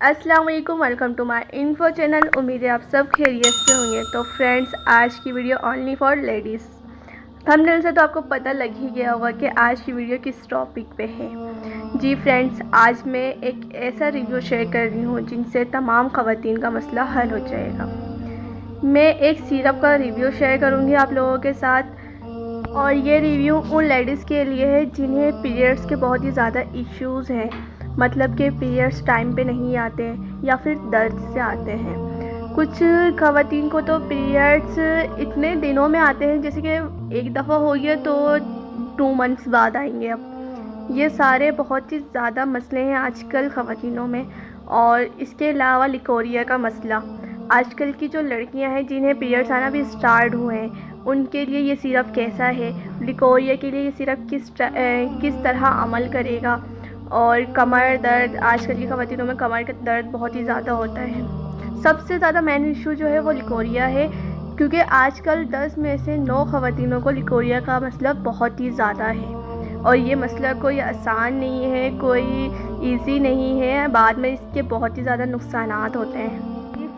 As.A.W.W, welcome to my info channel. उम्मीद है आप सब खैरियत से होंगे। तो फ्रेंड्स, आज की video only for ladies. Thumbnail से तो आपको पता लग ही गया होगा कि आज की वीडियो किस टॉपिक पे है। जी फ्रेंड्स, आज मैं एक ऐसा रिव्यू शेयर कर रही हूँ जिनसे तमाम खवातीन का मसला हल हो जाएगा। मैं एक सिरप का रिव्यू शेयर करूँगी आप लोगों के साथ, और ये रिव्यू उन लेडीज़ के लिए है जिन्हें पीरियड्स के बहुत ही ज़्यादा इश्यूज़ हैं, मतलब कि पीरियड्स टाइम पे नहीं आते हैं या फिर दर्द से आते हैं। कुछ खवातीन को तो पीरियड्स इतने दिनों में आते हैं, जैसे कि एक दफ़ा हो गया तो 2 मंथ्स बाद आएंगे। अब ये सारे बहुत ही ज़्यादा मसले हैं आजकल खवातीनों में। और इसके अलावा लिकोरिया का मसला, आजकल की जो लड़कियां हैं जिन्हें पीरियड्स आना भी स्टार्ट हुए हैं, उनके लिए ये सिरप कैसा है, लिकोरिया के लिए ये सिरप किस तरह अमल करेगा। और कमर दर्द, आजकल की खवातीनों में कमर का दर्द बहुत ही ज़्यादा होता है। सबसे ज़्यादा मेन इशू जो है वो लिकोरिया है, क्योंकि आजकल 10 में से 9 खवातीनों को लिकोरिया का मसला बहुत ही ज़्यादा है। और ये मसला कोई आसान नहीं है, कोई इजी नहीं है, बाद में इसके बहुत ही ज़्यादा नुकसानात होते हैं।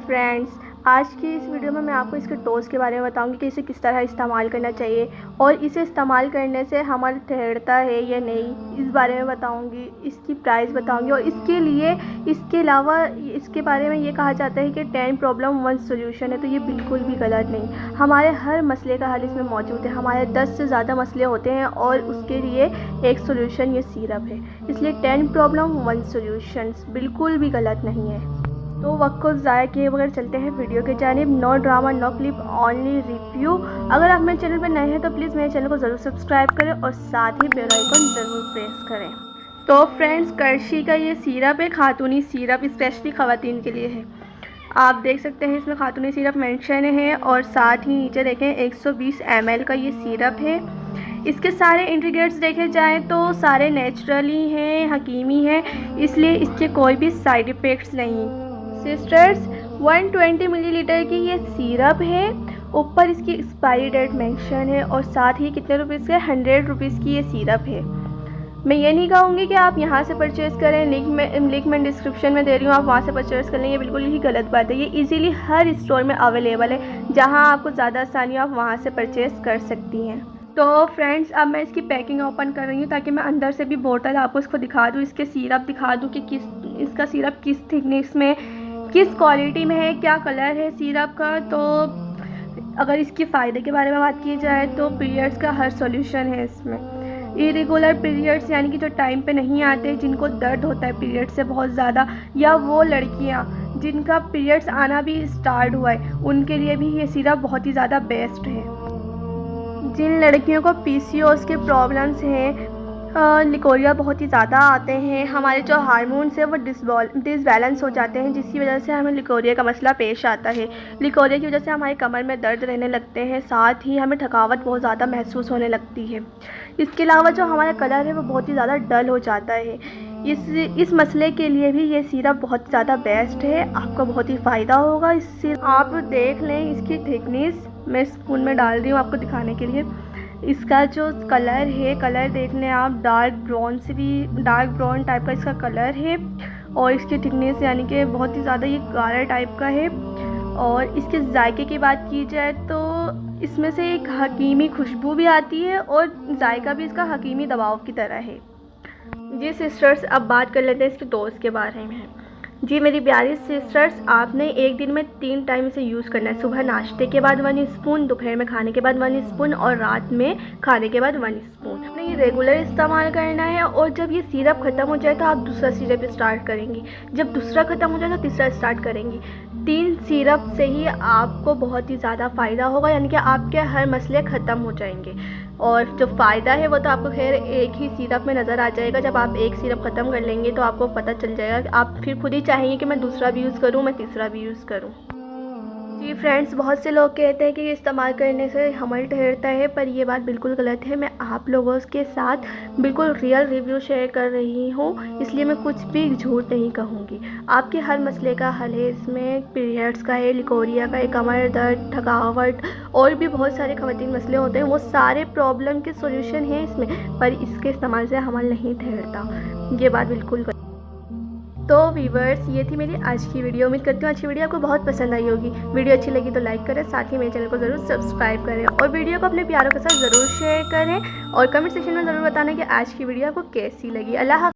फ्रेंड्स, आज की इस वीडियो में मैं आपको इसके डोज के बारे में बताऊंगी कि इसे किस तरह इस्तेमाल करना चाहिए, और इसे इस्तेमाल करने से हमल ठहरता है या नहीं, इस बारे में बताऊंगी। इसकी प्राइस बताऊंगी, और इसके अलावा इसके बारे में ये कहा जाता है कि 10 प्रॉब्लम 1 सोल्यूशन है, तो ये बिल्कुल भी गलत नहीं। हमारे हर मसले का हल इसमें मौजूद है। हमारे 10 से ज़्यादा मसले होते हैं और उसके लिए एक सोल्यूशन ये सिरप है, इसलिए 10 प्रॉब्लम 1 सोल्यूशन बिल्कुल भी गलत नहीं है। तो वक्त को ज़ाया किए बगैर चलते हैं वीडियो के जानिब। No drama, no clip, only review. अगर आप मेरे चैनल पर नए हैं तो प्लीज़ मेरे चैनल को ज़रूर सब्सक्राइब करें और साथ ही बेल आइकन ज़रूर प्रेस करें। तो फ्रेंड्स, करशी का ये सिरप है, खातूनी सिरप, स्पेशली खवातीन के लिए है। आप देख सकते हैं इसमें खातूनी सिरप मेंशन है, और साथ ही नीचे देखें 120 ml का ये सिरप है। इसके सारे इंग्रेडिएंट्स देखे जाएँ तो सारे नेचुरली हैं, हकीमी हैं, इसलिए इसके कोई भी साइड इफ़ेक्ट्स नहीं। सिस्टर्स, 120 मिलीलीटर की ये सिरप है। ऊपर इसकी एक्सपायरी डेट मेंशन है, और साथ ही कितने रुपीज़ के, 100 रुपीज़ की ये सिरप है। मैं ये नहीं कहूँगी कि आप यहाँ से परचेज़ करें, लिंक मैं डिस्क्रिप्शन में दे रही हूँ, आप वहाँ से परचेज़ कर लें, ये बिल्कुल ही गलत बात है। ये इजीली हर स्टोर में अवेलेबल है, जहाँ आपको ज़्यादा आसानी आप वहाँ से परचेज़ कर सकती हैं। तो फ्रेंड्स, अब मैं इसकी पैकिंग ओपन कर रही हूँ ताकि मैं अंदर से भी बोतल आपको इसको दिखा दूँ, इसके सिरप दिखा दूँ कि इसका सिरप किस थिकनेस में, किस क्वालिटी में है, क्या कलर है सिरप का। तो अगर इसके फ़ायदे के बारे में बात की जाए तो पीरियड्स का हर सॉल्यूशन है इसमें। इरेगुलर पीरियड्स, यानी कि जो टाइम पे नहीं आते, जिनको दर्द होता है पीरियड से बहुत ज़्यादा, या वो लड़कियां जिनका पीरियड्स आना भी स्टार्ट हुआ है, उनके लिए भी ये सिरप बहुत ही ज़्यादा बेस्ट है। जिन लड़कियों को PCOS के प्रॉब्लम्स हैं, लिकोरिया बहुत ही ज़्यादा आते हैं, हमारे जो हार्मोन्स हैं वो डिसबैलेंस हो जाते हैं, जिसकी वजह से हमें लिकोरिया का मसला पेश आता है। लिकोरिया की वजह से हमारे कमर में दर्द रहने लगते हैं, साथ ही हमें थकावट बहुत ज़्यादा महसूस होने लगती है। इसके अलावा जो हमारा कलर है वो बहुत ही ज़्यादा डल हो जाता है। इस मसले के लिए भी ये सिरप बहुत ज़्यादा बेस्ट है, आपको बहुत ही फ़ायदा होगा इससे। आप देख लें इसकी थिकनेस, मैं स्पून में डाल रही हूँ आपको दिखाने के लिए। इसका जो कलर है, कलर देख लें आप, डार्क ब्राउन टाइप का इसका कलर है, और इसकी थिकनेस यानी कि बहुत ही ज़्यादा ये गाढ़ा टाइप का है। और इसके जायके की बात की जाए तो इसमें से एक हकीमी खुशबू भी आती है, और जायका भी इसका हकीमी दबाव की तरह है। जी सिस्टर्स, अब बात कर लेते हैं इसके डोज के बारे में। जी मेरी प्यारी सिस्टर्स, आपने एक दिन में 3 टाइम इसे यूज़ करना है। सुबह नाश्ते के बाद 1 स्पून, दोपहर में खाने के बाद 1 स्पून, और रात में खाने के बाद 1 स्पून। आपने ये रेगुलर इस्तेमाल करना है, और जब ये सिरप ख़त्म हो जाए तो आप दूसरा सिरप स्टार्ट करेंगी, जब दूसरा ख़त्म हो जाए तो तीसरा स्टार्ट करेंगी। 3 सिरप से ही आपको बहुत ही ज़्यादा फ़ायदा होगा, यानी कि आपके हर मसले ख़त्म हो जाएंगे। और जो फ़ायदा है वो तो आपको खैर एक ही सिरप में नज़र आ जाएगा। जब आप एक सिरप ख़त्म कर लेंगे तो आपको पता चल जाएगा कि आप फिर खुद ही चाहेंगे कि मैं दूसरा भी यूज़ करूँ, मैं तीसरा भी यूज़ करूँ। जी फ्रेंड्स, बहुत से लोग कहते हैं कि ये इस्तेमाल करने से हमल ठहरता है, पर ये बात बिल्कुल गलत है। मैं आप लोगों के साथ बिल्कुल रियल रिव्यू शेयर कर रही हूँ, इसलिए मैं कुछ भी झूठ नहीं कहूँगी। आपके हर मसले का हल है इसमें। पीरियड्स का है, लिकोरिया का है, कमर दर्द, थकावट, और भी बहुत सारे खवातीन मसले होते हैं, वो सारे प्रॉब्लम के सोल्यूशन हैं इसमें, पर इसके इस्तेमाल से हमल नहीं ठहरता। ये बात बिल्कुल गलत। तो व्यूअर्स, ये थी मेरी आज की वीडियो। उम्मीद करती हूँ आज की वीडियो आपको बहुत पसंद आई होगी। वीडियो अच्छी लगी तो लाइक करें, साथ ही मेरे चैनल को ज़रूर सब्सक्राइब करें और वीडियो को अपने प्यारों के साथ ज़रूर शेयर करें और कमेंट सेक्शन में ज़रूर बताना कि आज की वीडियो आपको कैसी लगी। अल्लाह